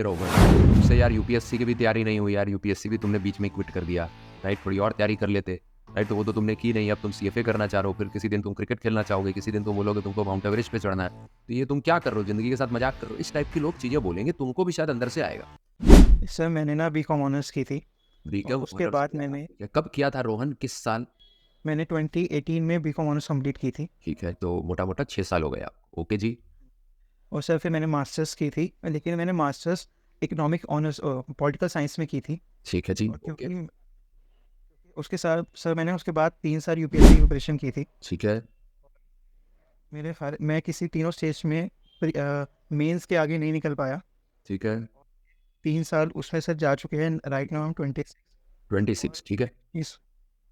रोहन, तुमसे यार यूपीएससी की भी तैयारी नहीं हुई यार, यूपीएससी भी तुमने बीच में क्विट कर दिया, राइट? थोड़ी और तैयारी कर लेते, राइट? तो वो तो तुमने की नहीं, अब तुम सीएफए करना चाह रहे हो, फिर किसी दिन तुम क्रिकेट खेलना चाहोगे, किसी दिन तुम बोलोगे तुमको माउंट एवरेस्ट पे चढ़ना है, तो ये तुम क्या कर रहे हो, जिंदगी के साथ मजाक कर रहे हो? इस टाइप की लोग चीजें बोलेंगे, तुमको भी शायद अंदर से आएगा। सर मैंने ना बीकॉम ऑनर्स की थी। और बीकॉम उसके ऑनर्स बाद कब किया था रोहन, किस साल? मैंने 2018 में बीकॉम ऑनर्स कंप्लीट की थी। ठीक है, तो मोटा मोटा 6 साल हो गए आपको। ओके जी। और सर फिर मैंने मास्टर्स की थी, लेकिन मैंने masters economic honours political science में की थी। ठीक है जी। और ओके। क्योंकि उसके साथ सर मैंने उसके बाद 3 साल यूपीएससी की प्रिपरेशन की थी। ठीक है। मैं किसी तीनों स्टेज में मेंस के आगे नहीं निकल पाया। ठीक है। 3 साल उसमें सर जा चुके हैं, राइट नाउ 26। 26, ठीक है। इस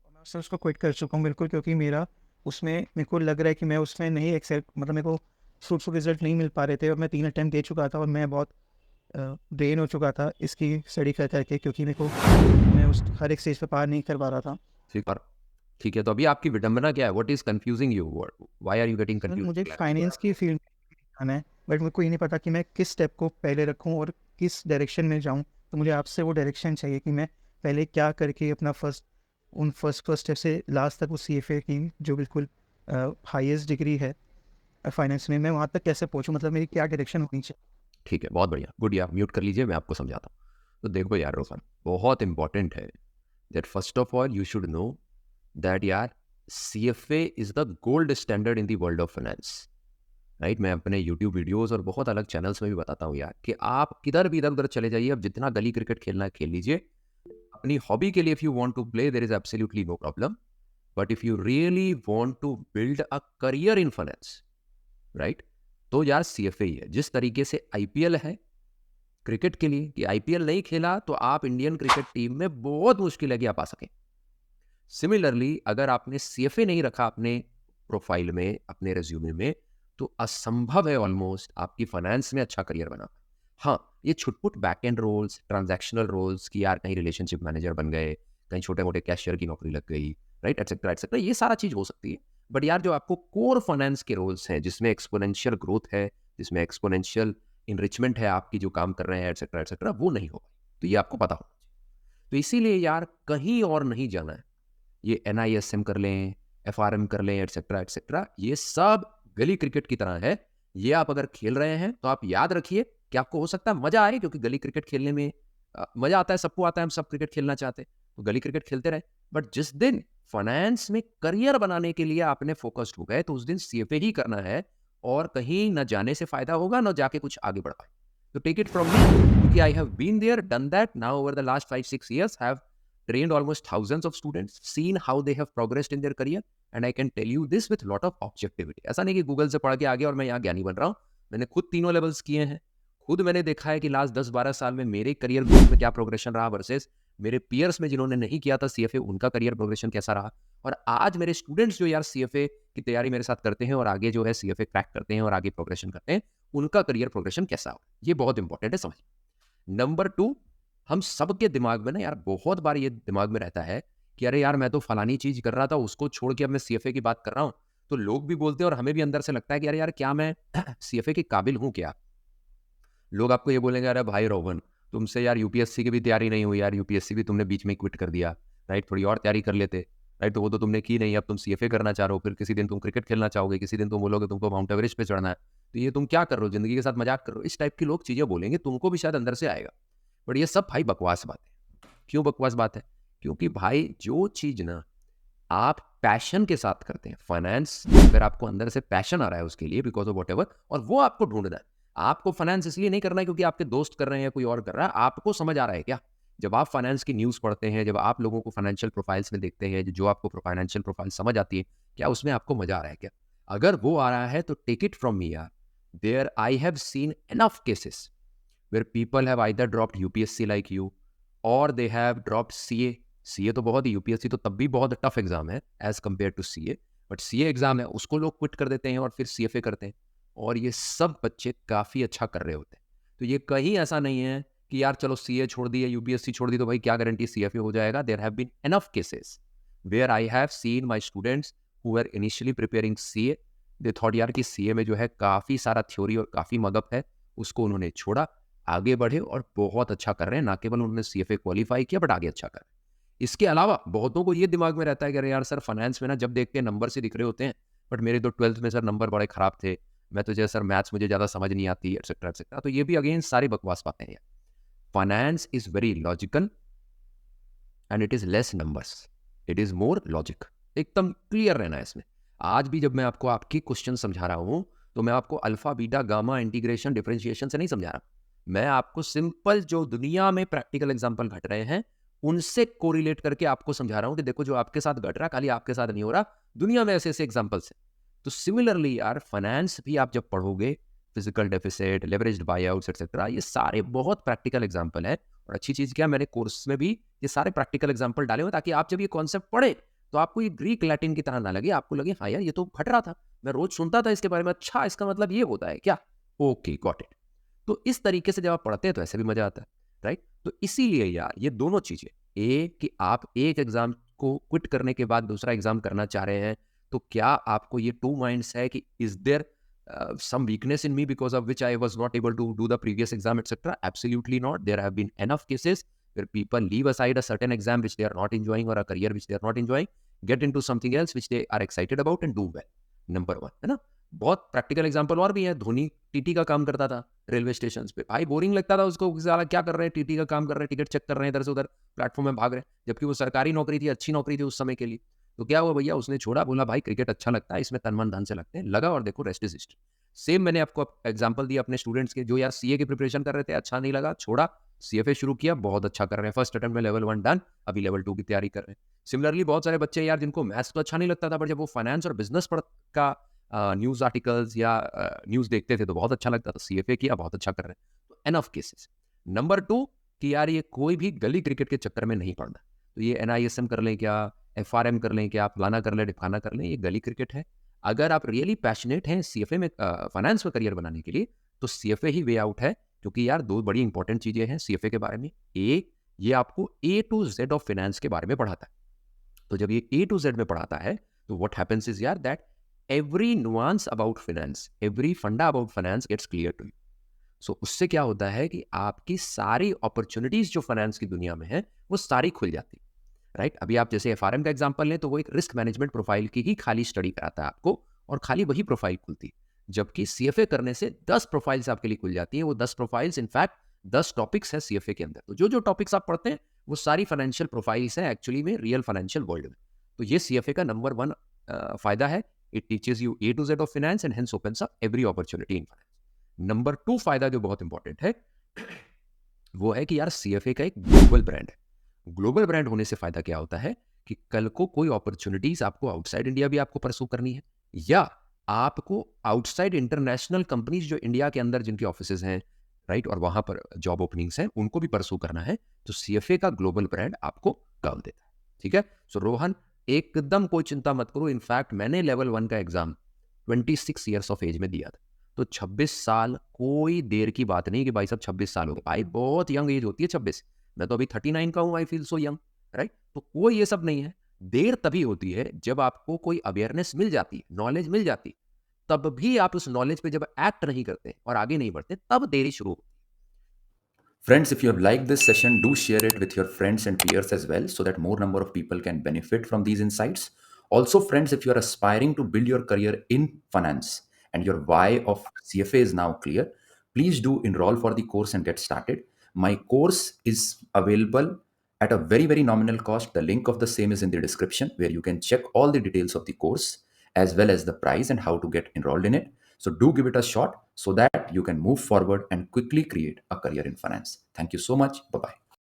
मैं सर उसको क्विट कर चुका हूँ बिल्कुल, क्योंकि मेरे को लग रहा है कि मैं उसमें नहीं एक्सेल, मतलब मेरे को फ्रूटफुल रिजल्ट नहीं मिल पा रहे थे। और मैं 3 अटेम्प्ट दे चुका था और मैं बहुत ड्रेन हो चुका था इसकी स्टडी कर करके, क्योंकि मैं उस हर एक स्टेज पे पार नहीं कर पा रहा था। ठीक है। ठीक है, तो अभी आपकी विडंबना क्या है? What is confusing you? Why are you getting sir confuse? मुझे फाइनेंस की फील्ड में आना है, बट मेरे को ये नहीं पता कि मैं किस स्टेप को पहले रखूं और किस डायरेक्शन में जाऊं। तो मुझे आपसे वो डायरेक्शन चाहिए कि मैं पहले क्या करके अपना फर्स्ट स्टेप से लास्ट तक वो सीएफए की जो बिल्कुल हाईएस्ट डिग्री है फाइनेंस में, मैं वहाँ तक कैसे पहुँचूँ, मतलब मेरी क्या डायरेक्शन होनी चाहिए। ठीक है, बहुत बढ़िया, गुड। यार म्यूट कर लीजिए, मैं आपको समझाता हूँ। तो देखो यार रोशन, बहुत इंपॉर्टेंट है that first of all you should know that यार CFA is the gold standard in the world of finance, right? मैं अपने यूट्यूब वीडियोस और बहुत अलग चैनल्स में भी बताता हूँ यार कि आप किधर भी इधर उधर चले जाइए, अब जितना गली क्रिकेट खेलना है खेल लीजिए अपनी हॉबी के लिए। If you want to play there is absolutely no problem, but if you really want to build a career in finance, right, तो यार सीएफए ही है। जिस तरीके से आईपीएल है क्रिकेट के लिए, कि आईपीएल नहीं खेला तो आप इंडियन क्रिकेट टीम में बहुत मुश्किल है कि आप आ सकें। सिमिलरली अगर आपने सीएफए नहीं रखा अपने प्रोफाइल में, अपने रेज्यूमे में, तो असंभव है ऑलमोस्ट आपकी फाइनेंस में अच्छा करियर बना। हाँ, ये छुटपुट back end roles, transactional roles की यार कहीं रिलेशनशिप मैनेजर बन गए, कहीं छोटे मोटे कैशियर की नौकरी लग गई, राइट, एटसेट्रा एटसेट्रा, ये सारा चीज हो सकती है। बट यार जो आपको कोर फाइनेंस के रोल्स हैं, जिसमें एक्सपोनेंशियल ग्रोथ है, जिसमें एक्सपोनेंशियल इनरिचमेंट है आपकी, जो काम कर रहे हैं एटसेट्रा एटसेट्रा, वो नहीं होगा। तो ये आपको पता होना चाहिए। तो इसीलिए यार कहीं और नहीं जाना है। ये एनआईएसएम कर लें, एफआरएम कर लें, एटसेट्रा एटसेट्रा, ये सब गली क्रिकेट की तरह है। ये आप अगर खेल रहे हैं तो आप याद रखिए कि आपको हो सकता है मजा आए, क्योंकि गली क्रिकेट खेलने में मजा आता है, सबको आता है, हम सब क्रिकेट खेलना चाहते हैं, तो गली क्रिकेट खेलते रहे। बट जिस दिन फाइनेंस में करियर बनाने के लिए आपने फोकस्ड हो गए, तो उस दिन सीएफए ही करना है, और कहीं न जाने से फायदा होगा, न जाके कुछ आगे बढ़ पाए। तो टेक इट फ्रॉम मी, क्योंकि I have been there, done that now over the last 5-6 years, have trained almost thousands of students, seen how they have progressed in their career, and I can tell you this with lot of objectivity. ऐसा नहीं कि Google से पढ़ के आ गया और मैं यहाँ ज्ञानी बन रहा हूँ। मैंने खुद तीनों लेवल्स किए हैं। खुद मैंने देखा है कि लास्ट 10-12 साल में मेरे करियर ग्रोथ में क्या प्रोग्रेशन रहा वर्सेस मेरे पियर्स में जिन्होंने नहीं किया था सीएफए, उनका करियर प्रोग्रेशन कैसा रहा। और आज मेरे स्टूडेंट्स जो यार सीएफए की तैयारी मेरे साथ करते हैं और आगे जो है सीएफए क्रैक करते हैं और आगे प्रोग्रेशन करते हैं, उनका करियर प्रोग्रेशन कैसा हो, ये बहुत इंपॉर्टेंट है, समझिए। नंबर 2, हम सबके दिमाग में ना यार बहुत बार ये दिमाग में रहता है कि अरे यार मैं तो फलानी चीज कर रहा था, उसको छोड़ के अब मैं सीएफए की बात कर रहा हूं। तो लोग भी बोलते हैं और हमें भी अंदर से लगता है कि अरे यार क्या मैं सीएफए के काबिल हूं क्या? लोग आपको ये बोलेंगे अरे भाई रोहन, तुमसे यार यूपीएससी की भी तैयारी नहीं हुई यार, यूपीएससी भी तुमने बीच में क्विट कर दिया, राइट? थोड़ी और तैयारी कर लेते, राइट? तो वो तो तुमने की नहीं, अब तुम सीएफए करना चाह रहे हो, फिर किसी दिन तुम क्रिकेट खेलना चाहोगे, किसी दिन तुम बोलोगे तुमको माउंट एवरेस्ट पे चढ़ना है, तो ये तुम क्या कर रहे हो, जिंदगी के साथ मजाक कर रहे हो? इस टाइप की लोग चीजें बोलेंगे, तुमको भी शायद अंदर से आएगा। बट ये सब भाई बकवास बात है। क्यों बकवास बात है? क्योंकि भाई जो चीज ना आप पैशन के साथ करते हैं, फाइनेंस, अगर आपको अंदर से पैशन आ रहा है उसके लिए, बिकॉज ऑफ व्हाटएवर, और वो आपको ढूंढना है। आपको फाइनेंस इसलिए नहीं करना है क्योंकि आपके दोस्त कर रहे हैं या कोई और कर रहा है, आपको समझ आ रहा है क्या? जब आप फाइनेंस की न्यूज पढ़ते हैं, जब आप लोगों को फाइनेंशियल प्रोफाइल्स में देखते हैं, जो आपको फाइनेंशियल प्रोफाइल समझ आती है, क्या उसमें आपको मजा आ रहा है क्या? अगर वो आ रहा है तो टेक इट फ्रॉम मी यार, there I have seen enough cases where people have either dropped UPSC like you or they have dropped CA। CA तो बहुत ही, यूपीएससी तो तब भी बहुत टफ एग्जाम है as compare to CA, but CA exam है उसको लोग क्विट कर देते हैं और फिर सीएफए करते हैं, और ये सब बच्चे काफी अच्छा कर रहे होते हैं। तो ये कहीं ऐसा नहीं है कि यार चलो सीए छोड़ दिए, यूपीएससी छोड़ दी, तो भाई क्या गारंटी सीएफए हो जाएगा। There have been enough cases where I have seen my students who are initially preparing CA, they thought यार कि सीए में जो है काफी सारा थ्योरी और काफी मगअप है, उसको उन्होंने छोड़ा, आगे बढ़े और बहुत अच्छा कर रहे हैं, ना केवल उन्होंने CFA क्वालिफाई किया बट आगे अच्छा कर रहे हैं। इसके अलावा बहुतों को ये दिमाग में रहता है कि अरे यार सर फाइनेंस में ना जब देखते हैं नंबर से दिख रहे होते हैं, बट मेरे तो 12th में सर नंबर बड़े खराब थे, मैं तो जैसे सर मैथ्स मुझे ज़्यादा समझ नहीं आती, एटसेट्रा एटसेट्रा। तो ये भी अगेन सारी बकवास बातें हैं। Finance is very logical and it is less numbers, it is more logic. एकदम क्लियर रहना है इसमें। आज भी जब मैं आपको आपकी क्वेश्चन समझा रहा हूं तो मैं आपको alpha beta gamma integration differentiation से नहीं समझा रहा, मैं आपको सिंपल जो दुनिया में प्रैक्टिकल एग्जांपल घट रहे हैं उनसे कोरिलेट करके आपको समझा रहा हूं कि देखो जो आपके साथ घट रहा खाली आपके साथ नहीं हो रहा, दुनिया में ऐसे ऐसे एग्जाम्पल्स हैं। तो सिमिलरली यार फाइनेंस भी आप जब पढ़ोगे, फिजिकल डेफिसिट, लेवरेज्ड बायआउट्स एटसेट्रा, ये सारे बहुत प्रैक्टिकल एग्जांपल है। और अच्छी चीज क्या, मैंने कोर्स में भी ये सारे प्रैक्टिकल एग्जांपल डाले हुए ताकि आप जब ये कॉन्सेप्ट पढ़े तो आपको ये ग्रीक लैटिन की तरह ना लगे, आपको लगे हाँ यार ये तो घट रहा था, मैं रोज सुनता था इसके बारे में, अच्छा इसका मतलब ये होता है क्या, ओके गॉट इट। तो इस तरीके से जब आप पढ़ते हैं तो ऐसे भी मजा आता है, राइट। तो इसीलिए यार ये दोनों चीजें, एक कि आप एक एग्जाम को क्विट करने के बाद दूसरा एग्जाम करना चाह रहे हैं, तो क्या आपको ये टू माइंड्स है कि is there some weakness in me because of which I was not able to do the previous exam, etc.? Absolutely not. There have been enough cases where people leave aside a certain exam which they are not enjoying or a career which they are not enjoying, get into something else which they are excited about and do well. Number one है ना। बहुत practical example और भी है। Dhoni TT का काम करता था रेलवे स्टेशन पे, भाई बोरिंग लगता था उसको, साला क्या कर रहे हैं, टीटी का काम कर रहे हैं, टिकट चेक कर रहे हैं, इधर से उधर प्लेटफॉर्म में भाग रहे हैं, जबकि वो सरकारी नौकरी थी, अच्छी नौकरी थी उस समय के लिए। तो क्या हुआ भैया, उसने छोड़ा, बोला भाई क्रिकेट अच्छा लगता है, इसमें तन मन धन से लगते हैं, लगा और देखो रेस्ट इज हिस्ट्री। सेम मैंने आपको एग्जांपल दिया अपने स्टूडेंट्स के, जो यार सीए की प्रिपरेशन कर रहे थे, अच्छा नहीं लगा, छोड़ा, सीएफए शुरू किया, बहुत अच्छा कर रहे हैं, फर्स्ट अटेम्प्ट में लेवल 1 डन, अभी लेवल 2 की तैयारी कर रहे हैं। सिमिलरली बहुत सारे बच्चे यार जिनको मैथ्स तो अच्छा नहीं लगता था, पर जब वो फाइनेंस और बिजनेस का न्यूज आर्टिकल्स या न्यूज देखते थे तो बहुत अच्छा लगता था, सीएफए किया, बहुत अच्छा कर रहे हैं। तो एनफ केसेस। नंबर 2 कि यार ये कोई भी गली क्रिकेट के चक्कर में नहीं पड़ना, तो ये एनआईएसएम कर लें क्या, एफआरएम कर लें क्या, फलाना कर लें ढिकाना कर लें, ये गली क्रिकेट है। अगर आप रियली पैशनेट हैं सीएफए में, फाइनेंस में करियर बनाने के लिए, तो सीएफए ही वे आउट है। क्योंकि यार दो बड़ी इंपॉर्टेंट चीजें हैं सीएफए के बारे में। एक, ये आपको ए टू जेड ऑफ फाइनेंस के बारे में पढ़ाता है। तो जब ये ए टू जेड में पढ़ाता है तो व्हाट हैपेंस इज यार that every nuance about finance, every funda about finance gets clear to you. So उससे क्या होता है कि आपकी सारी अपॉर्चुनिटीज जो फाइनेंस की दुनिया में है वो सारी खुल जाती है, राइट। अभी आप जैसे एफआरएम का एग्जांपल लें तो वो एक रिस्क मैनेजमेंट प्रोफाइल की ही खाली स्टडी कराता है आपको, और खाली वही प्रोफाइल खुलती है। जबकि सीएफए करने से 10 प्रोफाइल्स आपके लिए खुल जाती हैं। वो 10 प्रोफाइल्स इनफैक्ट 10 टॉपिक्स है सीएफए के अंदर। तो जो जो टॉपिक्स आप पढ़ते हैं वो सारी फाइनेंशियल प्रोफाइल्स हैं एक्चुअली में रियल फाइनेंशियल वर्ल्ड में। तो ये सीएफए का नंबर 1 फायदा है, it teaches you A to Z of finance and hence opens up every opportunity in finance. Number 2 फायदा जो बहुत इंपॉर्टेंट है वो है कि यार सीएफए का एक ग्लोबल ब्रांड है। ग्लोबल ब्रांड होने से फायदा क्या होता है कि कल को कोई अपॉर्चुनिटीज आपको आउटसाइड इंडिया भी आपको परसू करनी है, या आपको आउटसाइड इंटरनेशनल कंपनीज जो इंडिया के अंदर जिनकी ऑफिसेज हैं, राइट, और वहां पर जॉब ओपनिंग्स हैं, उनको भी परसू करना है, तो सीएफए का ग्लोबल ब्रांड आपको काम देता है। ठीक है। सो रोहन, एकदम कोई चिंता मत करो। इनफैक्ट मैंने लेवल 1 का एग्जाम 26 ईयर्स ऑफ एज में दिया था। तो 26 साल कोई देर की बात नहीं कि भाई साहब 26 साल हो गए, भाई बहुत यंग एज होती है 26। मैं तो अभी 39 का हूं, I feel so young, right. तो कोई ये सब नहीं है। देर तभी होती है जब आपको कोई अवेयरनेस मिल जाती है, नॉलेज मिल जाती है, तब भी आप उस नॉलेज पे जब एक्ट नहीं करते और आगे नहीं बढ़ते, तब देरी शुरू होती है। Friends, if you have liked this session, do share it with your friends and peers as well so that more number of people can benefit from these insights. Also, friends, if you are aspiring to build your career in finance and your why of CFA is now clear, please do enroll for the course and get started. My course is available at a very, very nominal cost. The link of the same is in the description where you can check all the details of the course as well as the price and how to get enrolled in it. So do give it a shot so that you can move forward and quickly create a career in finance. Thank you so much. Bye-bye.